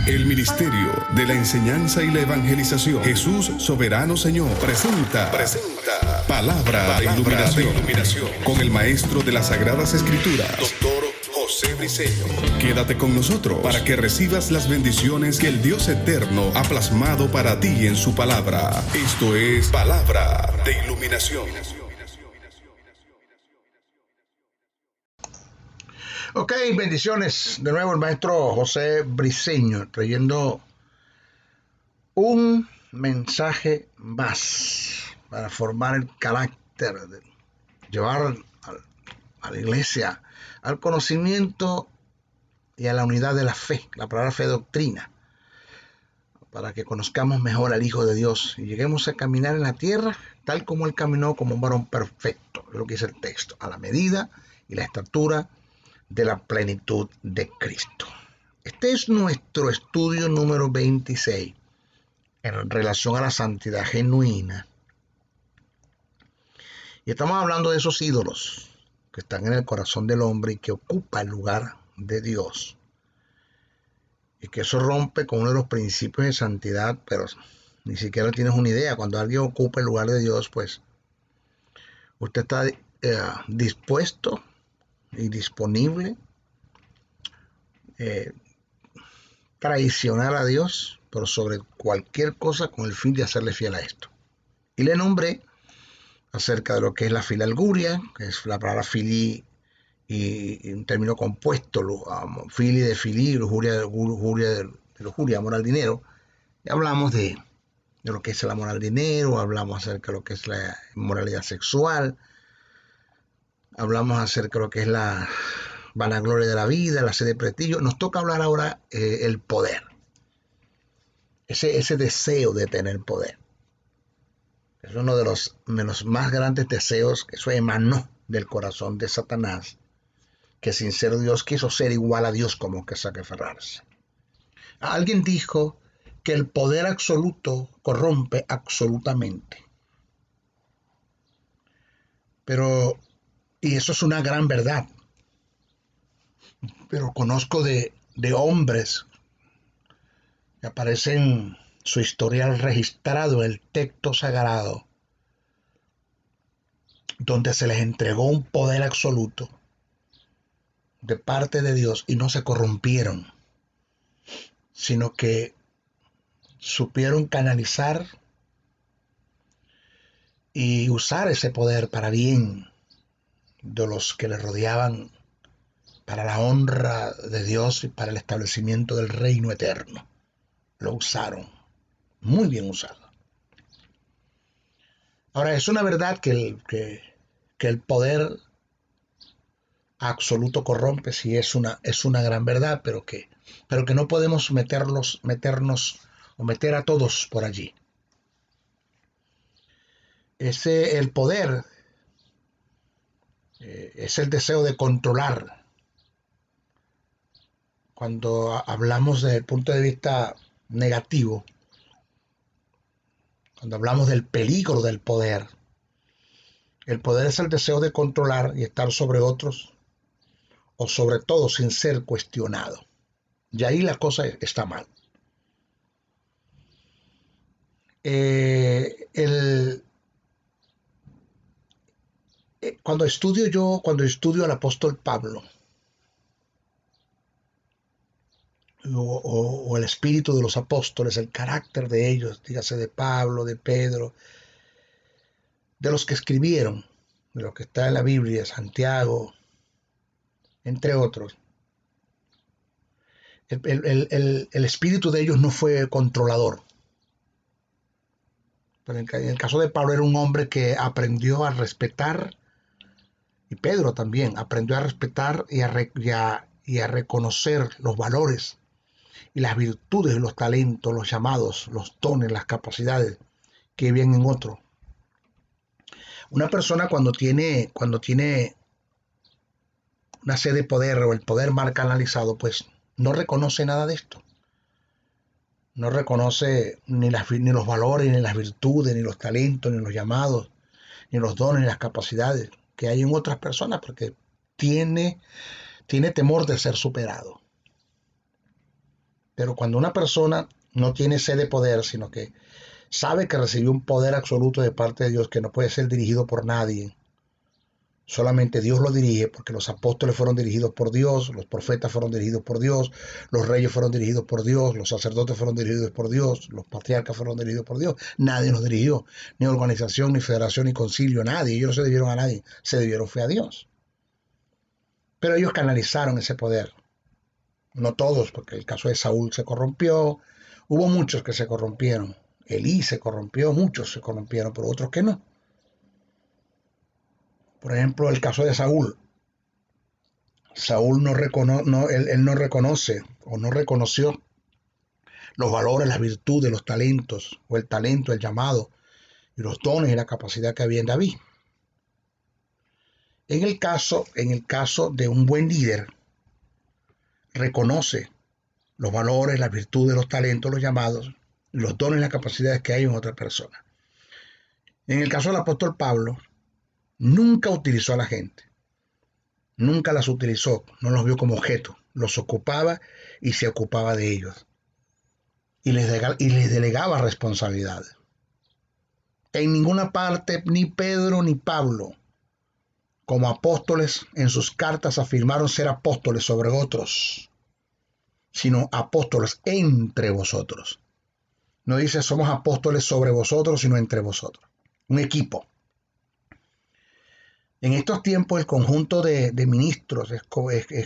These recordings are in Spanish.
El Ministerio de la Enseñanza y la Evangelización, Jesús Soberano Señor, presenta Palabra de Iluminación con el Maestro de las Sagradas Escrituras, Dr. José Briceño. Quédate con nosotros para que recibas las bendiciones que el Dios Eterno ha plasmado para ti en su palabra. Esto es Palabra de Iluminación. Ok, bendiciones. De nuevo el maestro José Briceño trayendo un mensaje más para formar el carácter, de llevar a la iglesia al conocimiento y a la unidad de la fe. La palabra fe doctrina, para que conozcamos mejor al Hijo de Dios y lleguemos a caminar en la tierra tal como Él caminó, como un varón perfecto, es lo que dice el texto, a la medida y la estatura de la plenitud de Cristo. Este es nuestro estudio número 26 en relación a la santidad genuina. Y estamos hablando de esos ídolos que están en el corazón del hombre y que ocupa el lugar de Dios. Y que eso rompe con uno de los principios de santidad, pero ni siquiera tienes una idea. Cuando alguien ocupa el lugar de Dios, pues usted está dispuesto y disponible traicionar a Dios, pero sobre cualquier cosa con el fin de hacerle fiel a esto. Y le nombré acerca de lo que es la filalguria, que es la palabra filí y un término compuesto, fili de filí, lujuria de lujuria, amor al dinero. Y hablamos de lo que es el amor al dinero, hablamos acerca de lo que es la inmoralidad sexual, hablamos acerca de lo que es la vanagloria de la vida, la sed de prestigio. Nos toca hablar ahora el poder, ese deseo de tener poder. Es uno de los más grandes deseos, que eso emanó del corazón de Satanás, que sin ser Dios quiso ser igual a Dios, como que aferrarse. Alguien dijo que el poder absoluto corrompe absolutamente. Y eso es una gran verdad. Pero conozco de hombres que aparecen su historial registrado en el texto sagrado, donde se les entregó un poder absoluto de parte de Dios y no se corrompieron, sino que supieron canalizar y usar ese poder para bien de los que le rodeaban, para la honra de Dios y para el establecimiento del reino eterno. Lo usaron, muy bien usado. Ahora, es una verdad que el poder absoluto corrompe, sí, es una gran verdad, pero que no podemos meternos o meter a todos por allí. El poder es el deseo de controlar. Cuando hablamos desde el punto de vista negativo, cuando hablamos del peligro del poder, el poder es el deseo de controlar y estar sobre otros, o sobre todo sin ser cuestionado. Y ahí la cosa está mal. Cuando estudio al apóstol Pablo, o el espíritu de los apóstoles, el carácter de ellos, dígase de Pablo, de Pedro, de los que escribieron, de lo que está en la Biblia, Santiago, entre otros, el espíritu de ellos no fue controlador. Pero en el caso de Pablo era un hombre que aprendió a respetar, y Pedro también aprendió a respetar y a reconocer los valores y las virtudes, los talentos, los llamados, los dones, las capacidades que viven en otro. Una persona cuando tiene una sed de poder o el poder mal canalizado, pues no reconoce nada de esto. No reconoce ni los valores, ni las virtudes, ni los talentos, ni los llamados, ni los dones, ni las capacidades que hay en otras personas, porque tiene temor de ser superado. Pero cuando una persona no tiene sed de poder, sino que sabe que recibió un poder absoluto de parte de Dios que no puede ser dirigido por nadie, solamente Dios lo dirige, porque los apóstoles fueron dirigidos por Dios, los profetas fueron dirigidos por Dios, los reyes fueron dirigidos por Dios, los sacerdotes fueron dirigidos por Dios, los patriarcas fueron dirigidos por Dios. Nadie nos dirigió, ni organización, ni federación, ni concilio, nadie. Ellos no se debieron a nadie, se debieron fue a Dios. Pero ellos canalizaron ese poder. No todos, porque el caso de Saúl se corrompió, hubo muchos que se corrompieron. Elí se corrompió, muchos se corrompieron, pero otros que no. Por ejemplo, el caso de Saúl. Saúl él no reconoce o no reconoció los valores, las virtudes, los talentos, o el talento, el llamado, y los dones y la capacidad que había en David. En el caso de un buen líder, reconoce los valores, las virtudes, los talentos, los llamados, los dones y las capacidades que hay en otra persona. En el caso del apóstol Pablo, nunca utilizó a la gente, nunca las utilizó, no los vio como objeto, los ocupaba y se ocupaba de ellos. Y les delegaba responsabilidades. En ninguna parte, ni Pedro ni Pablo, como apóstoles, en sus cartas afirmaron ser apóstoles sobre otros, sino apóstoles entre vosotros. No dice somos apóstoles sobre vosotros, sino entre vosotros. Un equipo. En estos tiempos el conjunto de ministros es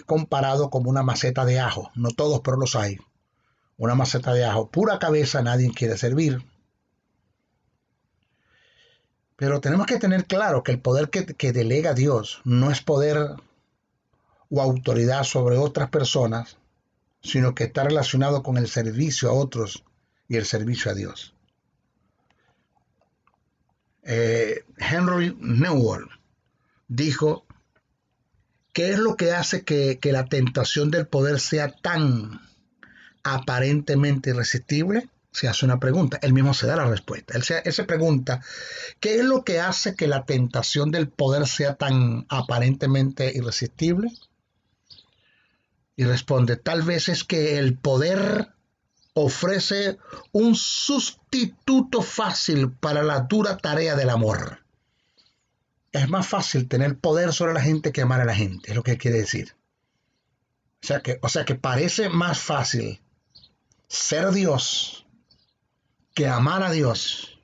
comparado como una maceta de ajo. No todos, pero los hay. Una maceta de ajo. Pura cabeza nadie quiere servir. Pero tenemos que tener claro que el poder que delega Dios no es poder o autoridad sobre otras personas, sino que está relacionado con el servicio a otros y el servicio a Dios. Henry Nouwen dijo, ¿qué es lo que hace que la tentación del poder sea tan aparentemente irresistible? Se hace una pregunta, él mismo se da la respuesta. Él se pregunta, ¿qué es lo que hace que la tentación del poder sea tan aparentemente irresistible? Y responde, tal vez es que el poder ofrece un sustituto fácil para la dura tarea del amor. Es más fácil tener poder sobre la gente que amar a la gente, es lo que quiere decir. O sea que parece más fácil ser Dios que amar a Dios.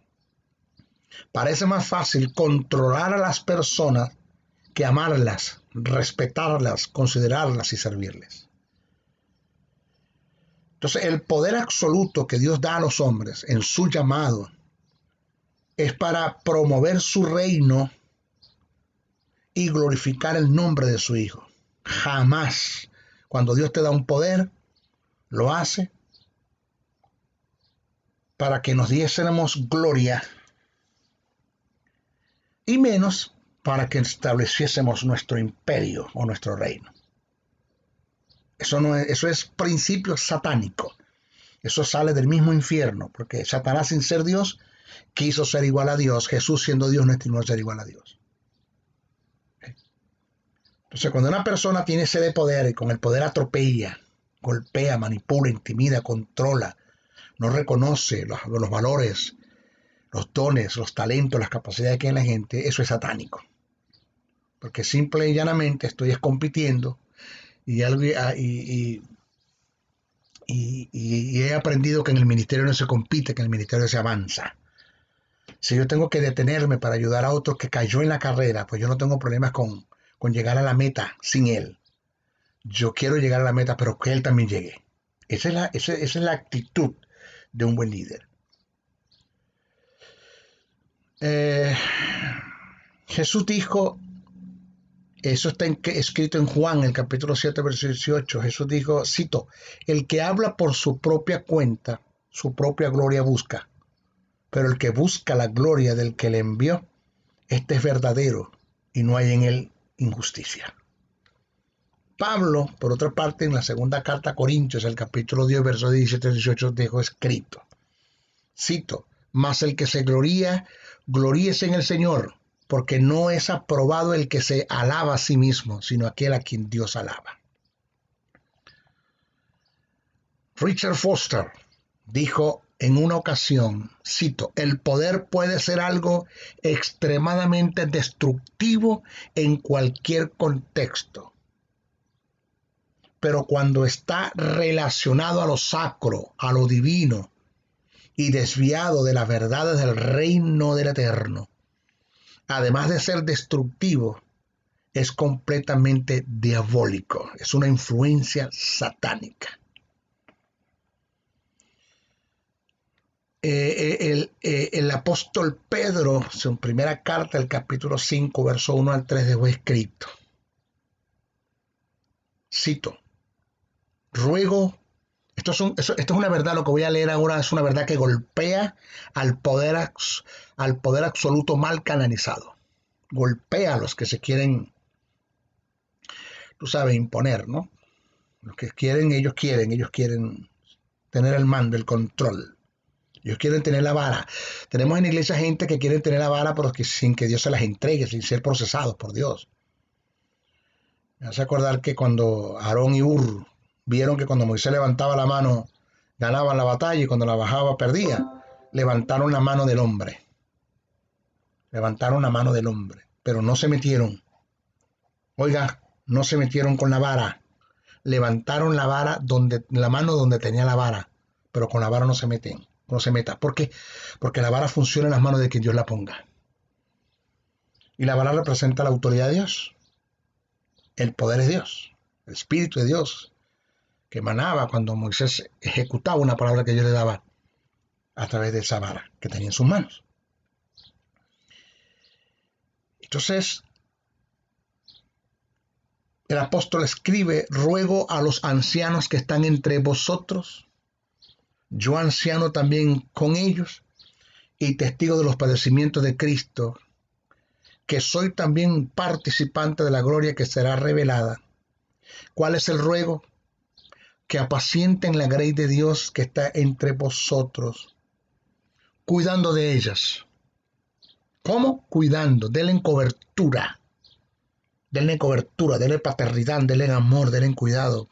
Parece más fácil controlar a las personas que amarlas, respetarlas, considerarlas y servirles. Entonces, el poder absoluto que Dios da a los hombres en su llamado es para promover su reino y glorificar el nombre de su Hijo. Jamás, cuando Dios te da un poder, lo hace para que nos diésemos gloria y menos para que estableciésemos nuestro imperio o nuestro reino. Eso es principio satánico. Eso sale del mismo infierno, porque Satanás, sin ser Dios, quiso ser igual a Dios. Jesús, siendo Dios, no estimó ser igual a Dios. Entonces, cuando una persona tiene sed de poder y con el poder atropella, golpea, manipula, intimida, controla, no reconoce los valores, los dones, los talentos, las capacidades que hay en la gente, eso es satánico. Porque simple y llanamente estoy compitiendo y he aprendido que en el ministerio no se compite, que en el ministerio se avanza. Si yo tengo que detenerme para ayudar a otro que cayó en la carrera, pues yo no tengo problemas con llegar a la meta sin él. Yo quiero llegar a la meta, pero que él también llegue. Esa es la actitud de un buen líder. Jesús dijo, eso está escrito en Juan, el capítulo 7, verso 18. Jesús dijo, cito, el que habla por su propia cuenta, su propia gloria busca, pero el que busca la gloria del que le envió, este es verdadero y no hay en él injusticia. Pablo, por otra parte, en la segunda carta a Corintios, el capítulo 10, verso 17 y 18, dejó escrito, cito, mas el que se gloría, gloríese en el Señor, porque no es aprobado el que se alaba a sí mismo, sino aquel a quien Dios alaba. Richard Foster dijo en una ocasión, cito, el poder puede ser algo extremadamente destructivo en cualquier contexto, pero cuando está relacionado a lo sacro, a lo divino, y desviado de las verdades del reino del Eterno, además de ser destructivo, es completamente diabólico, es una influencia satánica. El apóstol Pedro, en su primera carta, el capítulo 5, verso 1 al 3, dejó escrito, cito, ruego, esto es una verdad, lo que voy a leer ahora es una verdad que golpea al poder absoluto mal canalizado, golpea a los que se quieren, tú sabes, imponer, ¿no? Los que quieren, ellos quieren tener el mando, el control. Ellos quieren tener la vara. Tenemos en la iglesia gente que quiere tener la vara, pero sin que Dios se las entregue, sin ser procesados por Dios. Me hace acordar que cuando Aarón y Ur vieron que cuando Moisés levantaba la mano, ganaban la batalla y cuando la bajaba, perdía, levantaron la mano del hombre. Levantaron la mano del hombre, pero no se metieron. Oiga, no se metieron con la vara. Levantaron la vara la mano donde tenía la vara, pero con la vara no se meten. No se meta. ¿Por qué? Porque la vara funciona en las manos de quien Dios la ponga. Y la vara representa la autoridad de Dios. El poder es Dios. El Espíritu de Dios que emanaba cuando Moisés ejecutaba una palabra que Dios le daba a través de esa vara que tenía en sus manos. Entonces, el apóstol escribe, ruego a los ancianos que están entre vosotros, yo anciano también con ellos, y testigo de los padecimientos de Cristo, que soy también participante de la gloria que será revelada. ¿Cuál es el ruego? Que apacienten la grey de Dios que está entre vosotros, cuidando de ellas. ¿Cómo? Cuidando, denle cobertura, denle paternidad, denle amor, denle cuidado.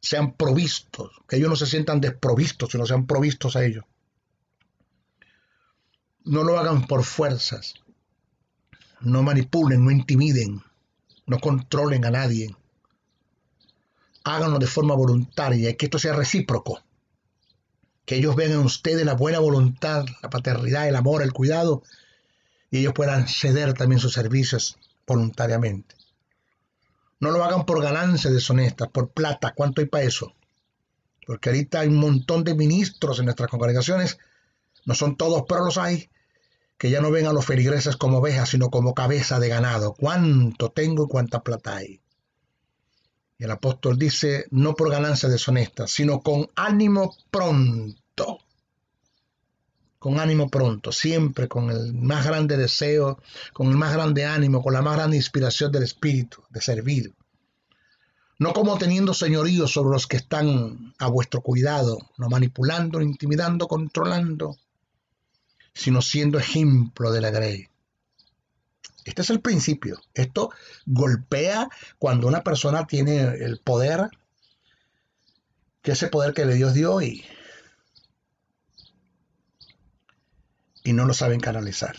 Sean provistos, que ellos no se sientan desprovistos, sino sean provistos a ellos. No lo hagan por fuerzas, no manipulen, no intimiden, no controlen a nadie. Háganlo de forma voluntaria y que esto sea recíproco. Que ellos vean en ustedes la buena voluntad, la paternidad, el amor, el cuidado, y ellos puedan ceder también sus servicios voluntariamente. No lo hagan por ganancias deshonestas, por plata. ¿Cuánto hay para eso? Porque ahorita hay un montón de ministros en nuestras congregaciones, no son todos, pero los hay, que ya no ven a los feligreses como ovejas, sino como cabeza de ganado. ¿Cuánto tengo y cuánta plata hay? Y el apóstol dice, no por ganancias deshonestas, sino con ánimo pronto. Con ánimo pronto, siempre con el más grande deseo, con el más grande ánimo, con la más grande inspiración del Espíritu, de servir. No como teniendo señorío sobre los que están a vuestro cuidado, no manipulando, intimidando, controlando, sino siendo ejemplo de la grey. Este es el principio. Esto golpea cuando una persona tiene el poder, que ese poder que Dios dio y no lo saben canalizar.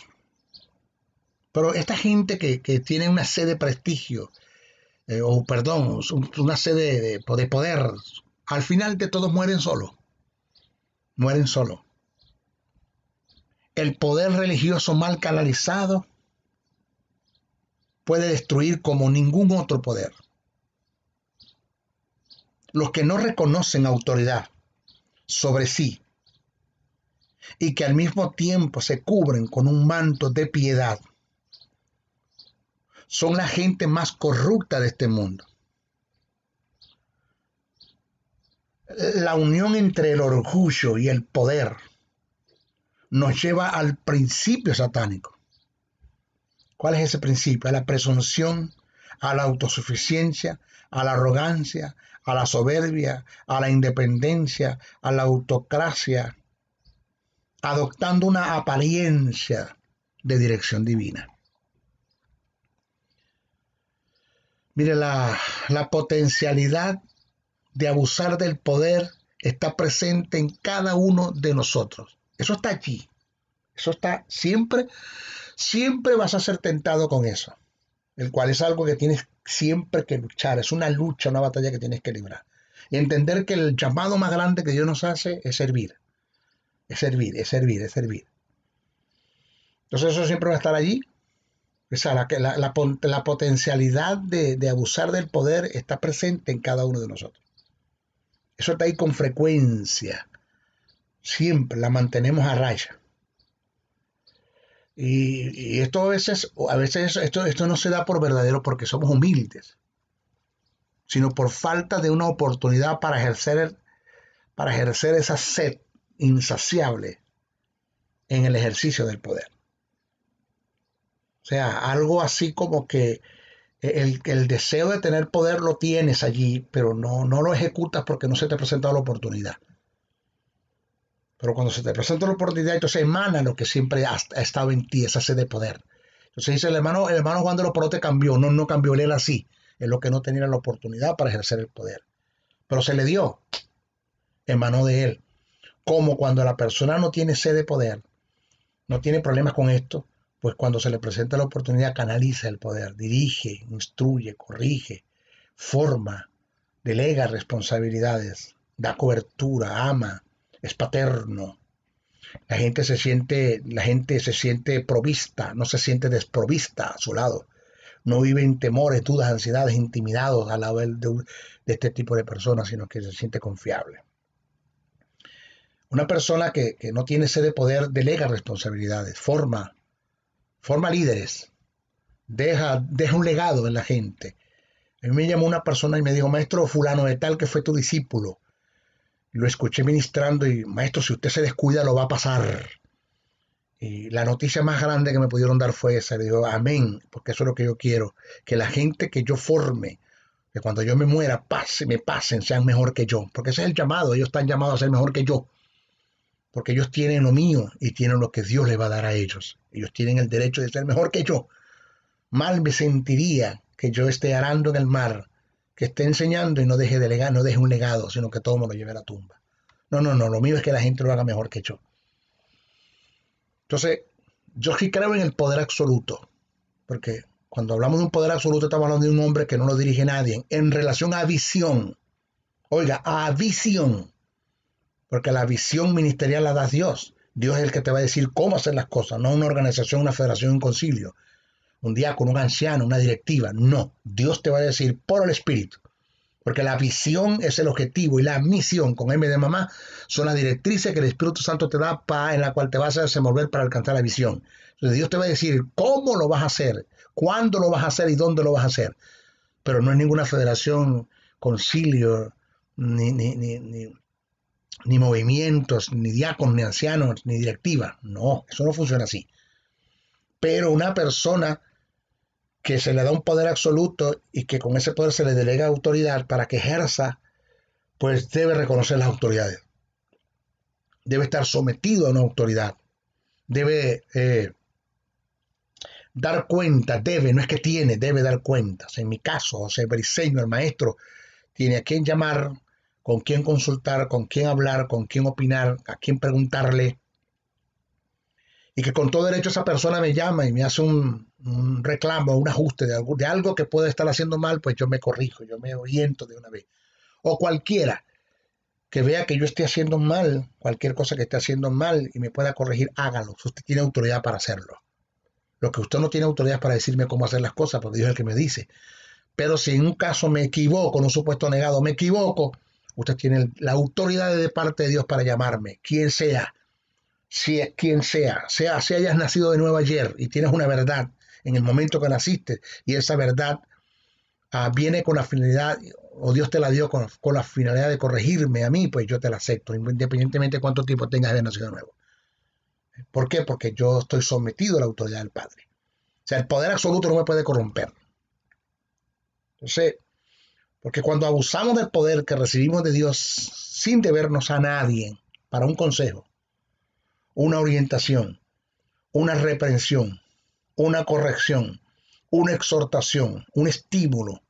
Pero esta gente que tiene una sed de prestigio, una sed de poder, al final de todos mueren solos. Mueren solos. El poder religioso mal canalizado puede destruir como ningún otro poder. Los que no reconocen autoridad sobre sí y que al mismo tiempo se cubren con un manto de piedad son la gente más corrupta de este mundo. La unión entre el orgullo y el poder nos lleva al principio satánico. ¿Cuál es ese principio? A la presunción, a la autosuficiencia, a la arrogancia, a la soberbia, a la independencia, a la autocracia, adoptando una apariencia de dirección divina. Mire, la potencialidad de abusar del poder está presente en cada uno de nosotros. Eso está allí. Eso está siempre, siempre vas a ser tentado con eso, el cual es algo que tienes siempre que luchar. Es una lucha, una batalla que tienes que librar. Y entender que el llamado más grande que Dios nos hace es servir. Es servir, es servir, es servir. Entonces eso siempre va a estar allí. O sea, la potencialidad de abusar del poder está presente en cada uno de nosotros. Eso está ahí con frecuencia. Siempre la mantenemos a raya. Y esto a veces esto no se da por verdadero porque somos humildes, sino por falta de una oportunidad para ejercer esa sed insaciable en el ejercicio del poder. O sea, algo así como que el deseo de tener poder lo tienes allí, pero no lo ejecutas porque no se te ha presentado la oportunidad. Pero cuando se te presenta la oportunidad, entonces emana lo que siempre ha estado en ti, esa sed de poder. Entonces dice el hermano Juan de los Porotes cambió, no cambió, él era así, es lo que no tenía la oportunidad para ejercer el poder. Pero se le dio, emanó de él. Como cuando la persona no tiene sed de poder, no tiene problemas con esto, pues cuando se le presenta la oportunidad canaliza el poder, dirige, instruye, corrige, forma, delega responsabilidades, da cobertura, ama, es paterno. La gente se siente provista, no se siente desprovista a su lado. No vive en temores, dudas, ansiedades, intimidados al lado de este tipo de personas, sino que se siente confiable. Una persona que no tiene sed de poder delega responsabilidades, forma líderes, deja un legado en la gente. A mí me llamó una persona y me dijo, maestro fulano de tal que fue tu discípulo. Lo escuché ministrando y, maestro, si usted se descuida lo va a pasar. Y la noticia más grande que me pudieron dar fue esa. Le digo, amén, porque eso es lo que yo quiero. Que la gente que yo forme, que cuando yo me muera, me pasen, sean mejor que yo. Porque ese es el llamado. Ellos están llamados a ser mejor que yo. Porque ellos tienen lo mío y tienen lo que Dios les va a dar a ellos. Ellos tienen el derecho de ser mejor que yo. Mal me sentiría que yo esté arando en el mar, que esté enseñando y no deje un legado, sino que todo me lo lleve a la tumba. No, lo mío es que la gente lo haga mejor que yo. Entonces, yo sí creo en el poder absoluto, porque cuando hablamos de un poder absoluto estamos hablando de un hombre que no lo dirige nadie, en relación a visión. Oiga, a visión, porque la visión ministerial la da Dios. Dios es el que te va a decir cómo hacer las cosas, no una organización, una federación, un concilio, un diácono, un anciano, una directiva. No, Dios te va a decir por el Espíritu. Porque la visión es el objetivo y la misión con M de mamá son las directrices que el Espíritu Santo te da en la cual te vas a desenvolver para alcanzar la visión. Entonces Dios te va a decir cómo lo vas a hacer, cuándo lo vas a hacer y dónde lo vas a hacer. Pero no es ninguna federación, concilio, ni movimientos, ni diáconos, ni ancianos, ni directiva. No, eso no funciona así. Pero una persona que se le da un poder absoluto y que con ese poder se le delega autoridad para que ejerza, pues debe reconocer las autoridades. Debe estar sometido a una autoridad. Debe dar cuenta, no es que tiene, debe dar cuentas. En mi caso, José Briceño, el maestro, tiene a quién llamar, con quién consultar, con quién hablar, con quién opinar, a quién preguntarle. Y que con todo derecho esa persona me llama y me hace un reclamo, un ajuste de algo que puede estar haciendo mal, pues yo me corrijo, yo me oriento de una vez. O cualquiera que vea que yo esté haciendo mal, cualquier cosa que esté haciendo mal y me pueda corregir, hágalo. Usted tiene autoridad para hacerlo. Lo que usted no tiene autoridad es para decirme cómo hacer las cosas, porque Dios es el que me dice. Pero si en un caso me equivoco, en un supuesto negado me equivoco, usted tiene la autoridad de parte de Dios para llamarme, quien sea. Si es quien sea, si hayas nacido de nuevo ayer y tienes una verdad en el momento que naciste y esa verdad viene con la finalidad, o Dios te la dio con la finalidad de corregirme a mí, pues yo te la acepto, independientemente de cuánto tiempo tengas de haber nacido de nuevo. ¿Por qué? Porque yo estoy sometido a la autoridad del Padre. O sea, el poder absoluto no me puede corromper. Entonces, porque cuando abusamos del poder que recibimos de Dios sin debernos a nadie para un consejo, una orientación, una reprensión, una corrección, una exhortación, un estímulo,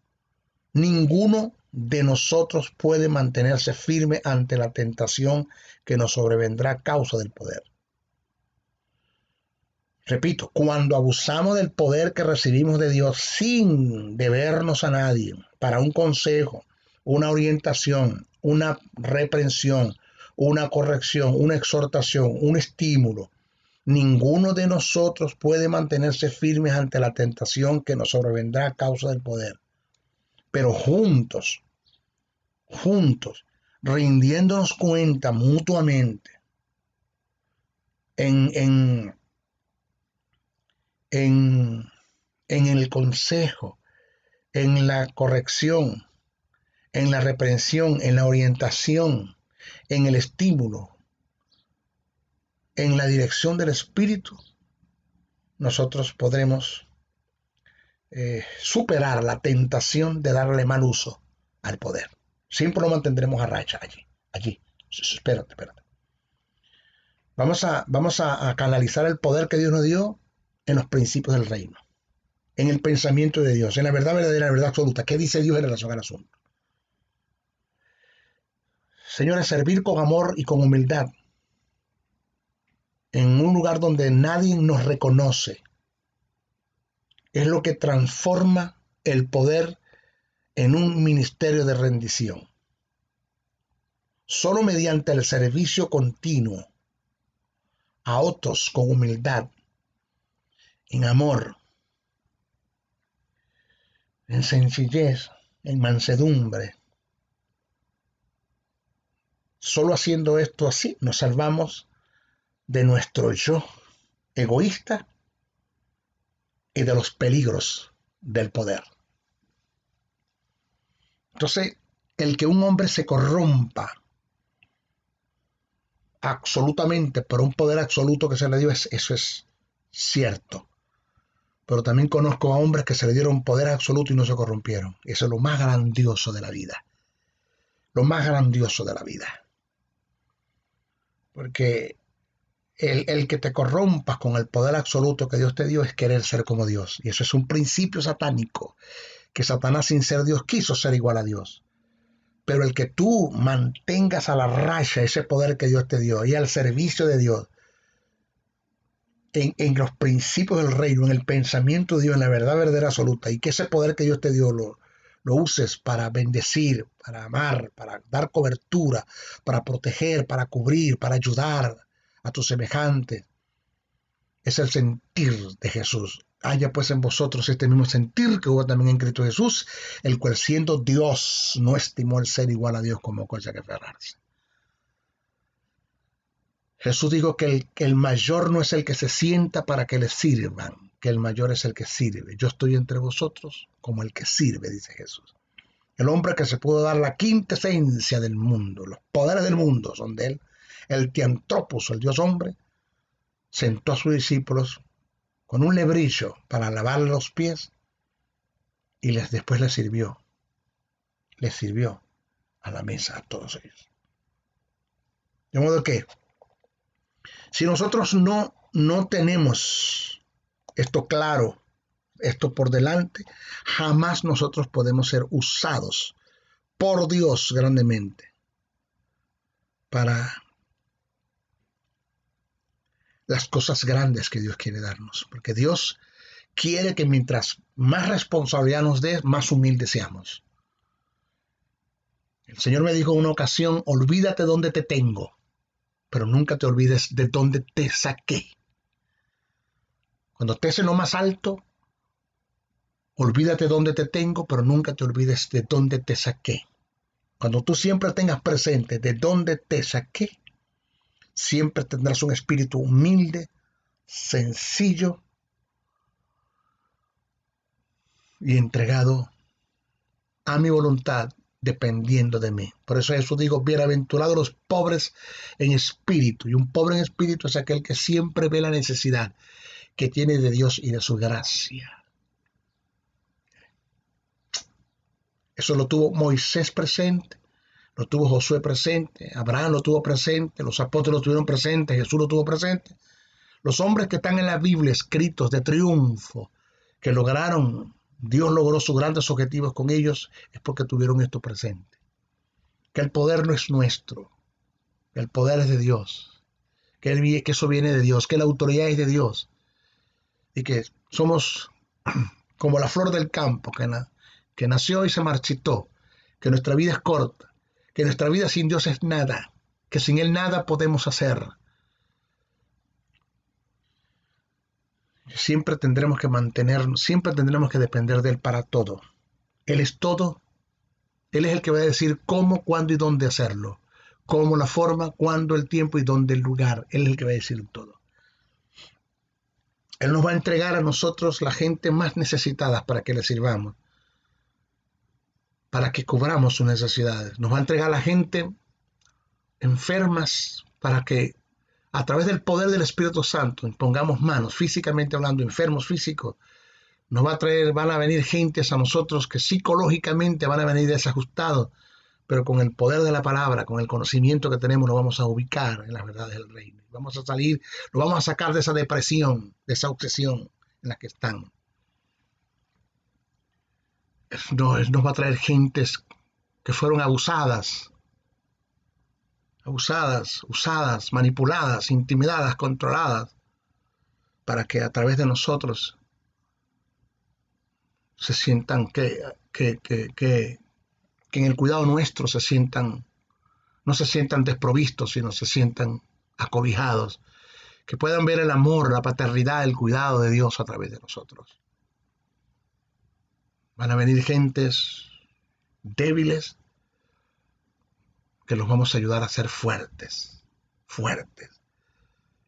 ninguno de nosotros puede mantenerse firme ante la tentación que nos sobrevendrá a causa del poder. Repito, cuando abusamos del poder que recibimos de Dios sin debernos a nadie para un consejo, una orientación, una reprensión, una corrección, una exhortación, un estímulo, ninguno de nosotros puede mantenerse firmes ante la tentación que nos sobrevendrá a causa del poder. Pero juntos, rindiéndonos cuenta mutuamente en el consejo, en la corrección, en la reprensión, en la orientación, en el estímulo, en la dirección del Espíritu, nosotros podremos superar la tentación de darle mal uso al poder. Siempre lo mantendremos a racha allí. Espérate. Vamos a canalizar el poder que Dios nos dio en los principios del reino, en el pensamiento de Dios, en la verdad verdadera, la verdad absoluta. ¿Qué dice Dios en relación al asunto? Señores, servir con amor y con humildad en un lugar donde nadie nos reconoce es lo que transforma el poder en un ministerio de rendición. Solo mediante el servicio continuo a otros con humildad, en amor, en sencillez, en mansedumbre. Solo haciendo esto así nos salvamos de nuestro yo egoísta y de los peligros del poder. Entonces, el que un hombre se corrompa absolutamente por un poder absoluto que se le dio, eso es cierto. Pero también conozco a hombres que se le dieron poder absoluto y no se corrompieron. Eso es lo más grandioso de la vida. Lo más grandioso de la vida. Porque el que te corrompas con el poder absoluto que Dios te dio es querer ser como Dios. Y eso es un principio satánico, que Satanás sin ser Dios quiso ser igual a Dios. Pero el que tú mantengas a la raya ese poder que Dios te dio y al servicio de Dios, en los principios del reino, en el pensamiento de Dios, en la verdad verdadera absoluta, y que ese poder que Dios te dio lo uses para bendecir, para amar, para dar cobertura, para proteger, para cubrir, para ayudar a tus semejantes. Es el sentir de Jesús. Haya pues en vosotros este mismo sentir que hubo también en Cristo Jesús, el cual siendo Dios no estimó el ser igual a Dios como cosa que aferrarse. Jesús dijo que el mayor no es el que se sienta para que le sirvan, que el mayor es el que sirve. Yo estoy entre vosotros como el que sirve, dice Jesús. El hombre que se pudo dar la quinta esencia del mundo, los poderes del mundo son de él. El Tiantropos, el Dios hombre, sentó a sus discípulos con un lebrillo para lavarle los pies y después les sirvió a la mesa a todos ellos. De modo que si nosotros no tenemos esto claro, esto por delante, jamás nosotros podemos ser usados por Dios grandemente para las cosas grandes que Dios quiere darnos. Porque Dios quiere que mientras más responsabilidad nos dé, más humildes seamos. El Señor me dijo en una ocasión, olvídate dónde te tengo, pero nunca te olvides de dónde te saqué. Cuando estés en lo más alto, olvídate dónde te tengo, pero nunca te olvides de dónde te saqué. Cuando tú siempre tengas presente de dónde te saqué, siempre tendrás un espíritu humilde, sencillo y entregado a mi voluntad, dependiendo de mí. Por eso Jesús dijo, bienaventurados los pobres en espíritu. Y un pobre en espíritu es aquel que siempre ve la necesidad que tiene de Dios y de su gracia. Eso lo tuvo Moisés presente, lo tuvo Josué presente, Abraham lo tuvo presente, los apóstoles lo tuvieron presente, Jesús lo tuvo presente. Los hombres que están en la Biblia escritos de triunfo, que lograron Dios logró sus grandes objetivos con ellos, es porque tuvieron esto presente. Que el poder no es nuestro, que el poder es de Dios, que eso viene de Dios, que la autoridad es de Dios, y que somos como la flor del campo que nació y se marchitó, que nuestra vida es corta, que nuestra vida sin Dios es nada, que sin Él nada podemos hacer. Siempre tendremos que mantenernos, siempre tendremos que depender de Él para todo. Él es todo. Él es el que va a decir cómo, cuándo y dónde hacerlo. Cómo, la forma, cuándo, el tiempo y dónde el lugar. Él es el que va a decir todo. Él nos va a entregar a nosotros la gente más necesitada para que le sirvamos, para que cubramos sus necesidades. Nos va a entregar a la gente enfermas para que a través del poder del Espíritu Santo pongamos manos, físicamente hablando, enfermos físicos. Nos va a traer, van a venir gentes a nosotros que psicológicamente van a venir desajustados, pero con el poder de la palabra, con el conocimiento que tenemos, nos vamos a ubicar en las verdades del reino. Vamos a salir, nos vamos a sacar de esa depresión, de esa obsesión en la que están. Nos va a traer gentes que fueron abusadas, usadas, manipuladas, intimidadas, controladas, para que a través de nosotros se sientan que en el cuidado nuestro no se sientan desprovistos, sino se sientan acobijados, que puedan ver el amor, la paternidad, el cuidado de Dios a través de nosotros. Van a venir gentes débiles que los vamos a ayudar a ser fuertes,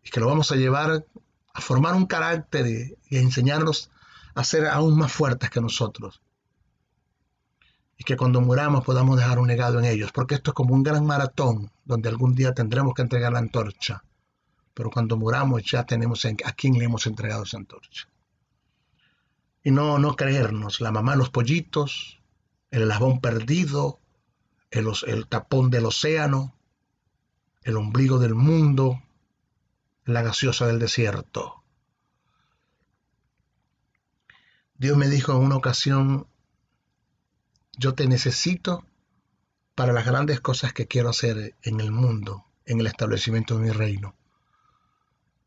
y que los vamos a llevar a formar un carácter y a enseñarlos a ser aún más fuertes que nosotros. Y que cuando muramos podamos dejar un legado en ellos, porque esto es como un gran maratón donde algún día tendremos que entregar la antorcha, pero cuando muramos ya tenemos a quién le hemos entregado esa antorcha. Y no creernos, la mamá de los pollitos, el eslabón perdido, el tapón del océano, el ombligo del mundo, la gaseosa del desierto. Dios me dijo en una ocasión: yo te necesito para las grandes cosas que quiero hacer en el mundo, en el establecimiento de mi reino.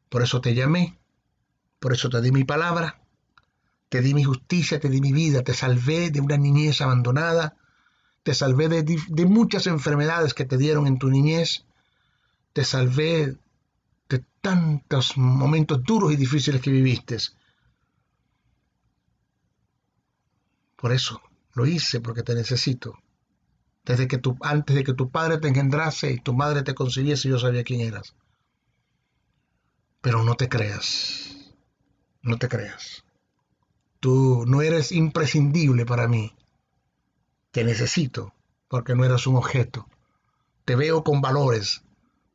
Por eso te llamé, por eso te di mi palabra, te di mi justicia, te di mi vida, te salvé de una niñez abandonada, te salvé de muchas enfermedades que te dieron en tu niñez, te salvé de tantos momentos duros y difíciles que viviste. Por eso lo hice, porque te necesito. Antes de que tu padre te engendrase y tu madre te concibiese, yo sabía quién eras. Pero no te creas. No te creas. Tú no eres imprescindible para mí. Te necesito, porque no eres un objeto. Te veo con valores.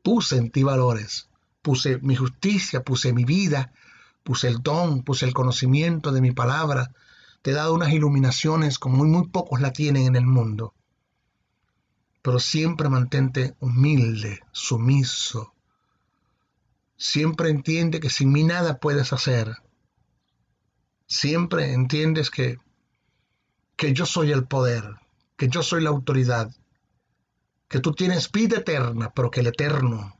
Puse en ti valores. Puse mi justicia, puse mi vida, puse el don, puse el conocimiento de mi palabra. Te he dado unas iluminaciones como muy pocos la tienen en el mundo. Pero siempre mantente humilde, sumiso. Siempre entiende que sin mí nada puedes hacer. Siempre entiendes que yo soy el poder, que yo soy la autoridad, que tú tienes vida eterna, pero que el eterno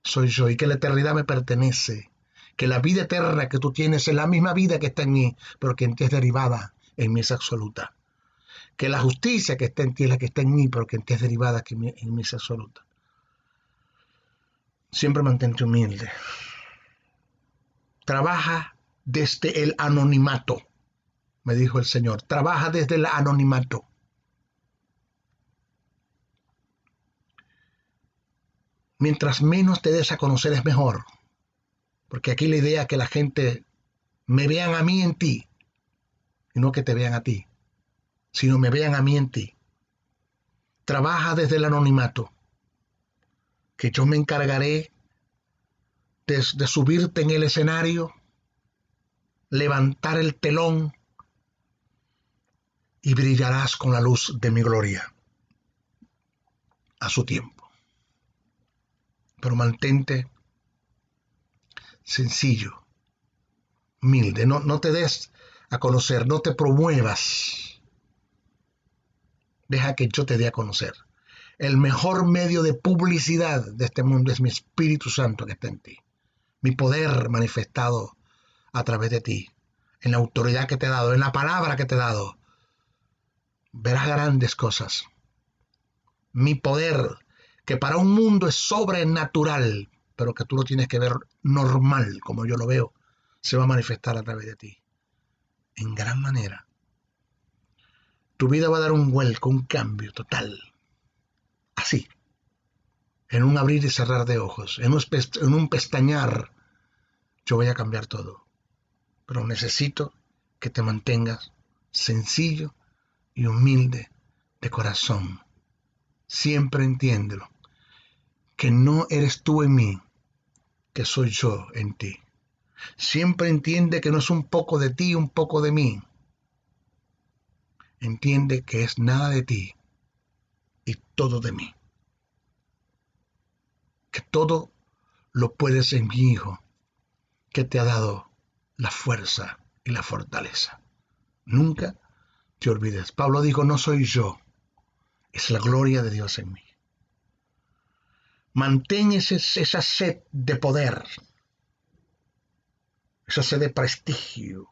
soy yo y que la eternidad me pertenece. Que la vida eterna que tú tienes es la misma vida que está en mí, pero que en ti es derivada, en mí es absoluta. Que la justicia que está en ti es la que está en mí, pero que en ti es derivada, que en mí es absoluta. Siempre mantente humilde. Trabaja desde el anonimato, me dijo el Señor. Trabaja desde el anonimato. Mientras menos te des a conocer es mejor. Porque aquí la idea es que la gente me vean a mí en ti, y no que te vean a ti, sino me vean a mí en ti. Trabaja desde el anonimato, que yo me encargaré de subirte en el escenario, levantar el telón y brillarás con la luz de mi gloria a su tiempo. Pero mantente sencillo, humilde, no te des a conocer. No te promuevas. Deja que yo te dé a conocer. El mejor medio de publicidad de este mundo es mi Espíritu Santo que está en ti. Mi poder manifestado a través de ti. En la autoridad que te he dado, en la palabra que te he dado. Verás grandes cosas. Mi poder, que para un mundo es sobrenatural, pero que tú lo tienes que ver normal, como yo lo veo, se va a manifestar a través de ti. En gran manera. Tu vida va a dar un vuelco, un cambio total. Así. En un abrir y cerrar de ojos, en un pestañear, yo voy a cambiar todo. Pero necesito que te mantengas sencillo y humilde de corazón. Siempre entiéndelo, que no eres tú en mí, que soy yo en ti. Siempre entiende que no es un poco de ti, un poco de mí. Entiende que es nada de ti y todo de mí. Que todo lo puedes en mi Hijo, que te ha dado la fuerza y la fortaleza. Nunca te olvides. Pablo dijo, no soy yo, es la gloria de Dios en mí. Mantén esa sed de poder, esa sed de prestigio,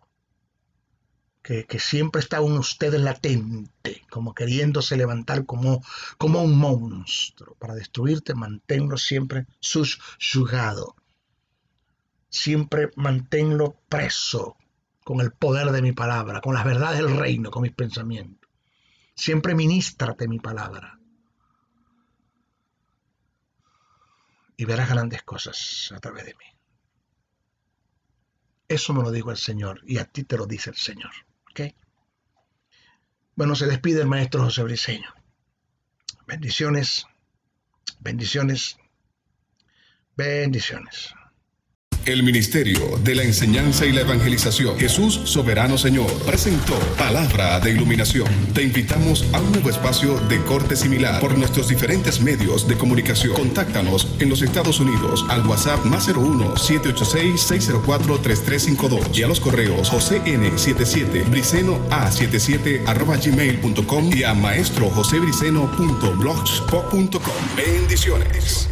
que siempre está en ustedes latente, como queriéndose levantar como un monstruo para destruirte. Manténlo siempre subyugado. Siempre manténlo preso con el poder de mi palabra, con las verdades del reino, con mis pensamientos. Siempre ministrate mi palabra. Y verás grandes cosas a través de mí. Eso me lo dijo el Señor y a ti te lo dice el Señor. ¿Ok? Bueno, se despide el maestro José Briceño. Bendiciones, bendiciones, bendiciones. El Ministerio de la Enseñanza y la Evangelización, Jesús Soberano Señor, presentó Palabra de Iluminación. Te invitamos a un nuevo espacio de corte similar por nuestros diferentes medios de comunicación. Contáctanos en los Estados Unidos al WhatsApp +01 786-604-3352 y a los correos jocn77briceno@gmail.com y a maestrojosebriceno.blogspot.com. Bendiciones.